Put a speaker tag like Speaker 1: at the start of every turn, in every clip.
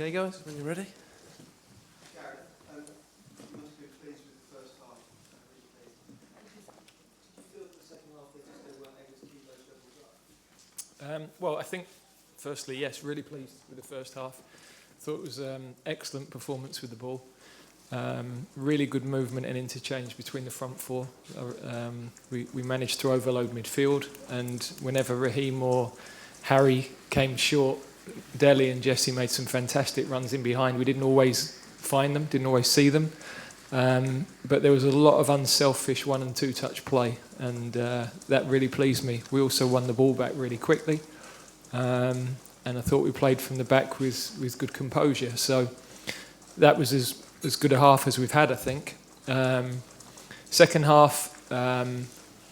Speaker 1: Okay, guys, when you're ready.
Speaker 2: Gareth, you must be pleased with the first half. Really pleased. Did you feel that the second half they just weren't able to keep those levels up?
Speaker 1: Well, I think, firstly, yes, really pleased with the first half. Thought it was excellent performance with the ball. Really good movement and interchange between the front four. We managed to overload midfield, and whenever Raheem or Harry came short, Dele and Jesse made some fantastic runs in behind. We didn't always find them, didn't always see them, but there was a lot of unselfish 1 and 2 touch play, and that really pleased me. We also won the ball back really quickly, and I thought we played from the back with good composure. So that was as good a half as we've had, I think. Second half,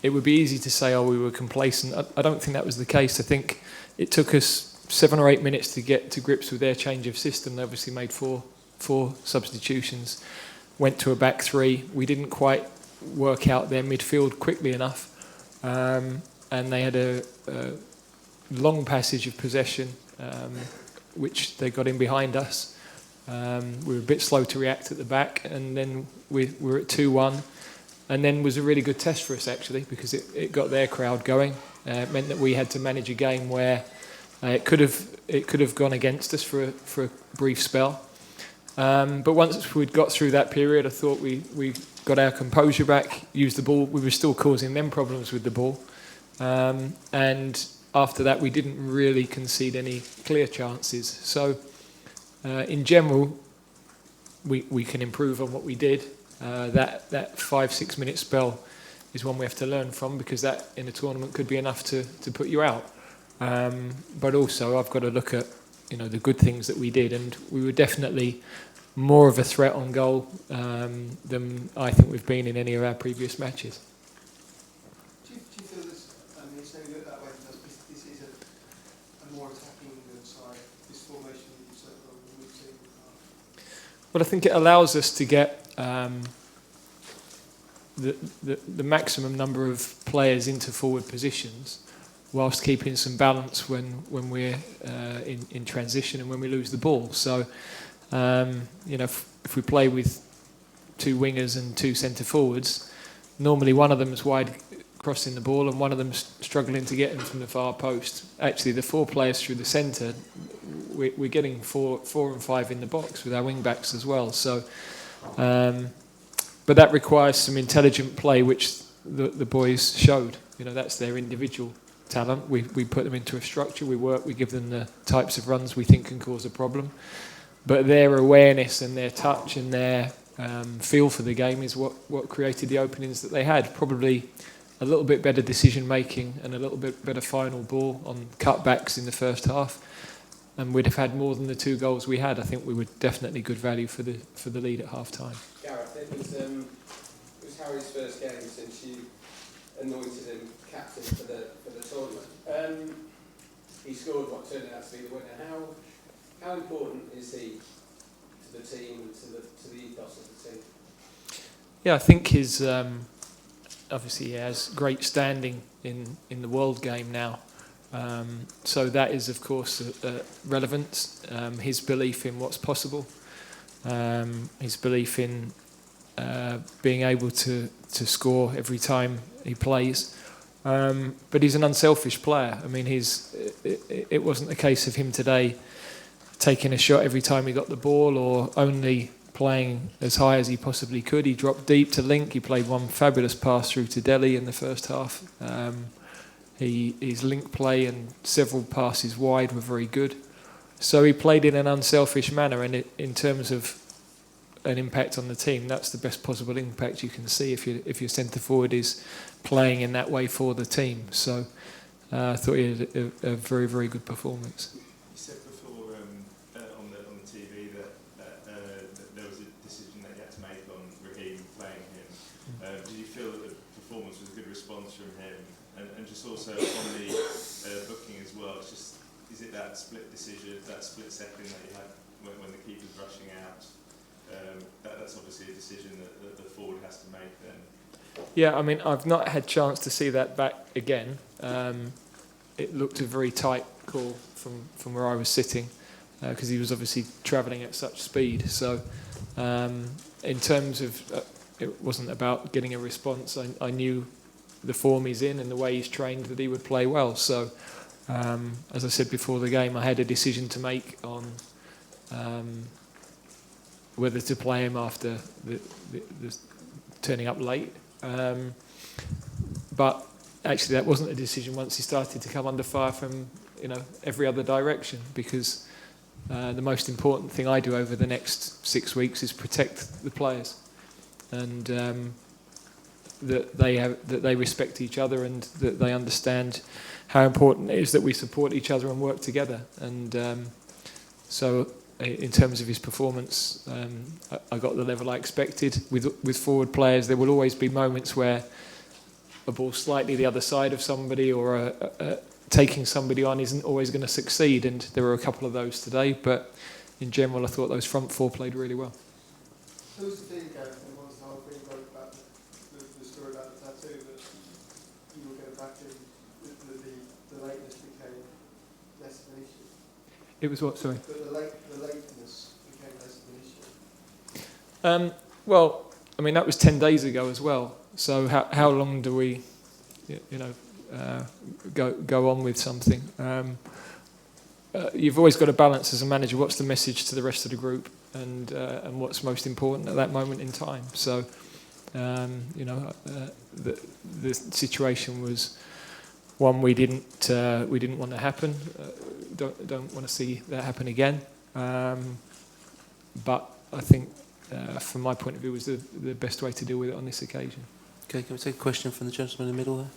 Speaker 1: it would be easy to say, we were complacent. I don't think that was the case. I think it took us 7 or 8 minutes to get to grips with their change of system. They obviously made four substitutions, went to a back three. We didn't quite work out their midfield quickly enough, and they had a long passage of possession, which they got in behind us. We were a bit slow to react at the back, and then we were at 2-1, and then was a really good test for us, actually, because it got their crowd going. It meant that we had to manage a game where it could have gone against us for a brief spell. But once we'd got through that period, I thought we got our composure back, used the ball. We were still causing them problems with the ball. And after that, we didn't really concede any clear chances. So in general, we can improve on what we did. That 5-6 minute spell is one we have to learn from, because that in a tournament could be enough to put you out. But also I've got to look at the good things that we did, and we were definitely more of a threat on goal than I think we've been in any of our previous matches.
Speaker 2: Do you feel this, it's only looked that way because this is a more attacking side, this formation that you've set up than we've seen in the past?
Speaker 1: Well, I think it allows us to get the maximum number of players into forward positions, whilst keeping some balance when we're in transition and when we lose the ball. So, if we play with 2 wingers and 2 centre forwards, normally one of them is wide crossing the ball and one of them's struggling to get in from the far post. Actually, the 4 players through the centre, we're getting 4 and 5 in the box with our wing backs as well. So, but that requires some intelligent play, which the boys showed. That's their individual talent. We put them into a structure, we give them the types of runs we think can cause a problem, but their awareness and their touch and their feel for the game is what created the openings that they had. Probably a little bit better decision making and a little bit better final ball on cutbacks in the first half, and we'd have had more than the 2 goals we had. I think we were definitely good value for the lead at half time.
Speaker 3: Gareth, it was Harry's first game since you anointed him captain for the tournament. He scored what turned out to be the winner. How important is he to the team and to the ethos of the team?
Speaker 1: Yeah, I think his obviously he has great standing in the world game now. So that is, of course, relevant. His belief in what's possible, his belief in being able to score every time he plays. But he's an unselfish player. I mean, it wasn't a case of him today taking a shot every time he got the ball or only playing as high as he possibly could. He dropped deep to link. He played one fabulous pass through to Dele in the first half. His link play and several passes wide were very good. So he played in an unselfish manner, and in terms of an impact on the team, that's the best possible impact you can see if your centre forward is playing in that way for the team. So I thought he had a very, very good performance.
Speaker 4: You said before on the TV that there was a decision that you had to make on Raheem playing him. Did you feel that the performance was a good response from him? And just also on the booking as well, is it that split decision, that split second that you had when the keeper's rushing out? That's obviously a decision that the forward has to make then.
Speaker 1: Yeah, I mean, I've not had chance to see that back again. It looked a very tight call from where I was sitting. because he was obviously travelling at such speed. So in terms of it wasn't about getting a response. I knew the form he's in and the way he's trained that he would play well. So as I said before the game, I had a decision to make on whether to play him after the turning up late. But actually that wasn't a decision once he started to come under fire from every other direction, because the most important thing I do over the next 6 weeks is protect the players, and that they respect each other, and that they understand how important it is that we support each other and work together. And so in terms of his performance, I got the level I expected. With forward players, there will always be moments where a ball slightly the other side of somebody, or taking somebody on isn't always going to succeed, and there were a couple of those today. But in general, I thought those front four played really well.
Speaker 2: So was the thing, Gareth, and once the whole thing broke about the story about the tattoo, that you were going back and the lateness became less of an issue?
Speaker 1: It was what, sorry?
Speaker 2: But the lateness became less of an issue.
Speaker 1: Well, I mean, that was 10 days ago as well. So how long do we, go on with something? You've always got to balance as a manager. What's the message to the rest of the group, and what's most important at that moment in time? So, the situation was one we didn't want to happen. Don't want to see that happen again. But I think, from my point of view, was the best way to deal with it on this occasion.
Speaker 5: Okay, can we take a question from the gentleman in the middle there?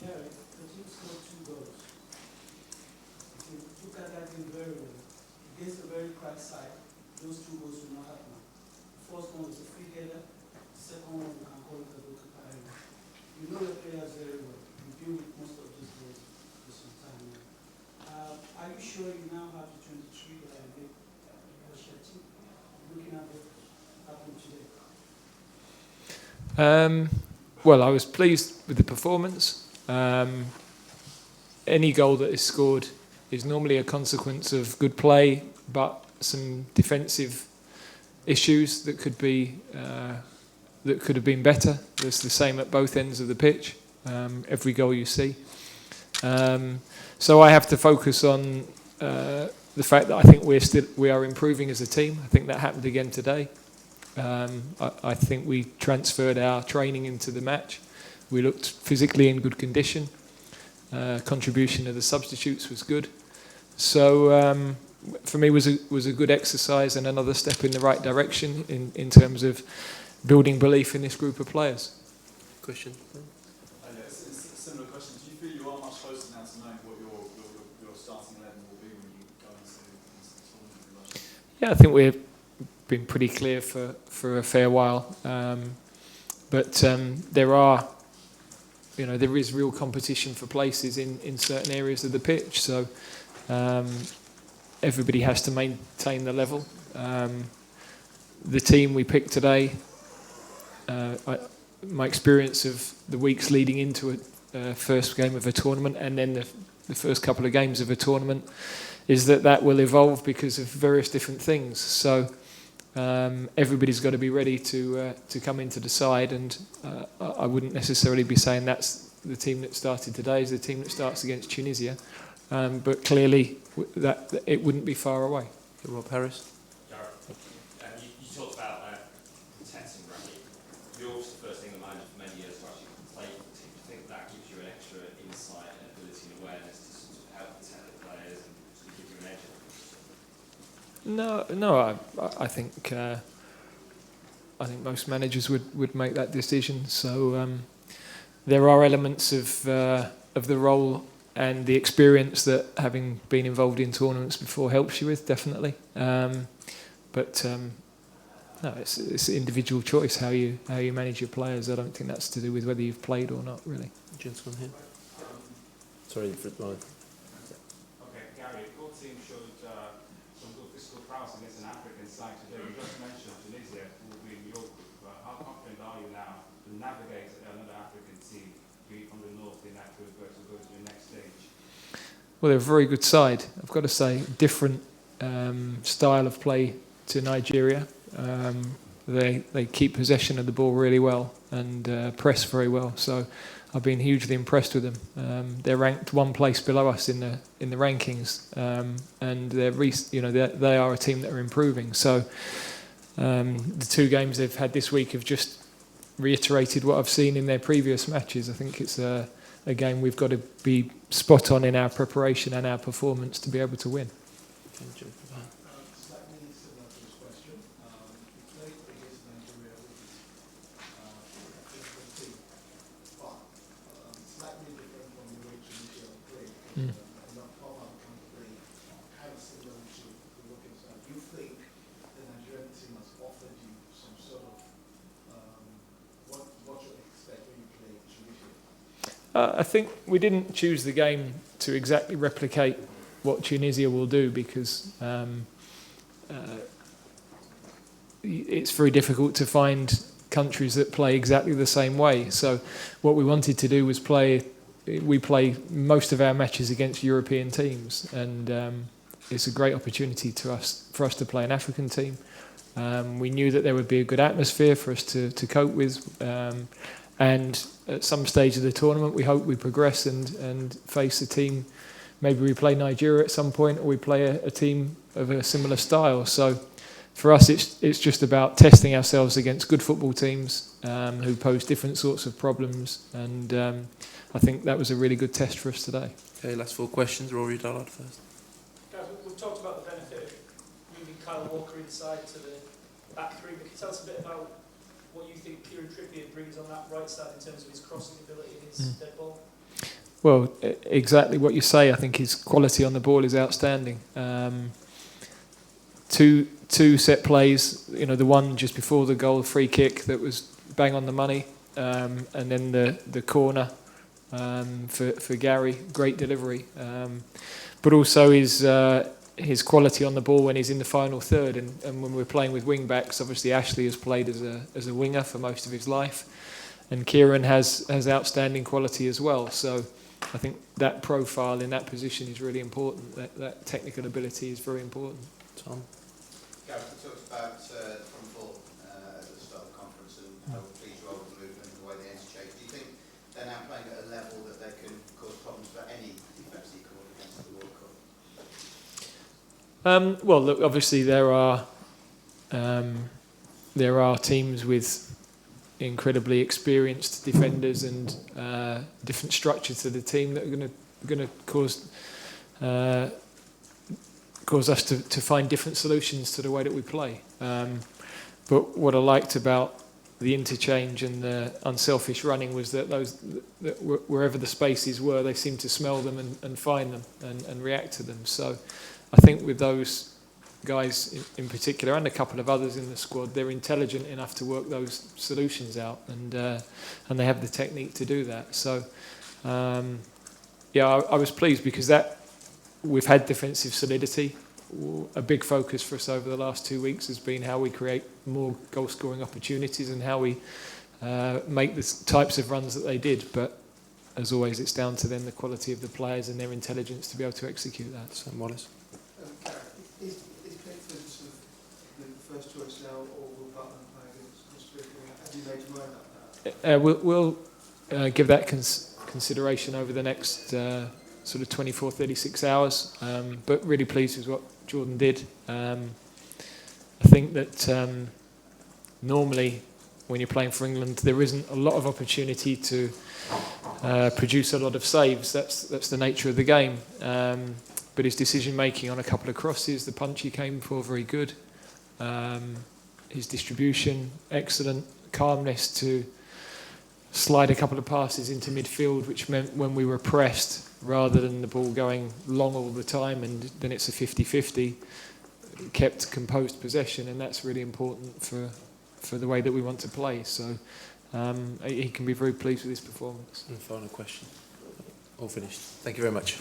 Speaker 6: Yeah, the team scored 2 goals. If you look at that game very well, against a very cracked side, those 2 goals will not happen. The first one was a free header, the second one we can call it a goalkeeper error. You know the players very well. You've been with most of these guys for some time now. Are you sure you now have the 23 that I made looking at what happened today?
Speaker 1: Well, I was pleased with the performance. Any goal that is scored is normally a consequence of good play, but some defensive issues that could have been better. It's the same at both ends of the pitch. Every goal you see. So I have to focus on the fact that I think we are improving as a team. I think that happened again today. I think we transferred our training into the match. We looked physically in good condition. Contribution of the substitutes was good. So for me, was a good exercise and another step in the right direction in terms of building belief in this group of players.
Speaker 5: Question?
Speaker 7: It's a similar question. Do you feel you are much closer now to knowing what your starting 11 will be when you go into the tournament?
Speaker 1: Yeah, I think we've been pretty clear for a fair while. But there is real competition for places in certain areas of the pitch. So everybody has to maintain the level. The team we picked today, my experience of the weeks leading into a first game of a tournament, and then the first couple of games of a tournament, is that will evolve because of various different things. So everybody's got to be ready to come into the side, and I wouldn't necessarily be saying that's the team that started today is the team that starts against Tunisia, but clearly that it wouldn't be far away.
Speaker 5: Rob Harris?
Speaker 8: You talked about protecting rugby. You're also the first England manager for many years to actually play for the team. Do you think that gives you an extra insight and ability and awareness to sort of help protect the players and sort of give you an edge?
Speaker 1: No. I think most managers would make that decision. So there are elements of the role and the experience that having been involved in tournaments before helps you with, definitely. But no, it's individual choice how you manage your players. I don't think that's to do with whether you've played or not, really.
Speaker 5: Gentleman here. Sorry,
Speaker 9: Okay, Gary, your team showed some good physical prowess against an African side today. You just mentioned Tunisia will be in your group, but how confident are you now to navigate another African team, be it from the north in that group versus go to the next stage?
Speaker 1: Well, they're a very good side. I've got to say, different style of play to Nigeria. They keep possession of the ball really well and press very well. So I've been hugely impressed with them. They're ranked one place below us in the rankings, and they are a team that are improving. So the 2 games they've had this week have just reiterated what I've seen in their previous matches. I think it's a game we've got to be spot on in our preparation and our performance to be able to win.
Speaker 6: Slightly similar to this question. You played against Nigeria, which is a different team, but slightly different from the way Tunisia played. And that format can play kind of similar to the working style. Do you think the Nigerian team has offered you some sort of what you expect when you play Tunisia?
Speaker 1: I think we didn't choose the game to exactly replicate what Tunisia will do, because it's very difficult to find countries that play exactly the same way. So what we wanted to do was we play most of our matches against European teams, and it's a great opportunity for us to play an African team. We knew that there would be a good atmosphere for us to cope with, and at some stage of the tournament we hope we progress and face a team. Maybe we play Nigeria at some point, or we play a team of a similar style. So for us, it's just about testing ourselves against good football teams who pose different sorts of problems. And I think that was a really good test for us today.
Speaker 5: Okay, last 4 questions. Rory Dollard first.
Speaker 10: Guys, we've talked about the benefit of moving Kyle Walker inside to the back 3, but can you tell us a bit about what you think Kieran Trippier brings on that right side in terms of his crossing ability and his dead ball?
Speaker 1: Well, exactly what you say. I think his quality on the ball is outstanding. Two set plays, the one just before the goal, free kick that was bang on the money, and then the corner for Gary, great delivery. But also his quality on the ball when he's in the final third, and when we're playing with wing backs, obviously Ashley has played as a winger for most of his life, and Kieran has outstanding quality as well. So I think that profile in that position is really important. That technical ability is very important.
Speaker 5: Tom?
Speaker 11: Gareth, you talked about the front four at the start of the conference and how pleased you are with the movement and the way they interchange. Do you think they're now playing at a level that they can cause problems for any defence equal against the World Cup?
Speaker 1: Well, look, obviously there are teams with incredibly experienced defenders and different structure to the team that are going to cause us to find different solutions to the way that we play. But what I liked about the interchange and the unselfish running was that wherever the spaces were, they seemed to smell them and find them and react to them. So I think with those guys in particular, and a couple of others in the squad, they're intelligent enough to work those solutions out, and they have the technique to do that. So I was pleased because we've had defensive solidity. A big focus for us over the last 2 weeks has been how we create more goal-scoring opportunities and how we make the types of runs that they did. But as always, it's down to then the quality of the players and their intelligence to be able to execute that.
Speaker 5: Sam Wallace?
Speaker 2: Is Pickford sort of the first choice now, or will Butland play against Costa Rica? Have you made your mind up now?
Speaker 1: We'll give that consideration over the next sort of 24, 36 hours. But really pleased with what Jordan did. I think that normally when you're playing for England, there isn't a lot of opportunity to produce a lot of saves. That's the nature of the game. But his decision making on a couple of crosses, the punch he came for, very good. His distribution, excellent. Calmness to slide a couple of passes into midfield, which meant when we were pressed, rather than the ball going long all the time and then it's a 50-50, kept composed possession, and that's really important for the way that we want to play. So he can be very pleased with his performance.
Speaker 5: And final question. All finished. Thank you very much.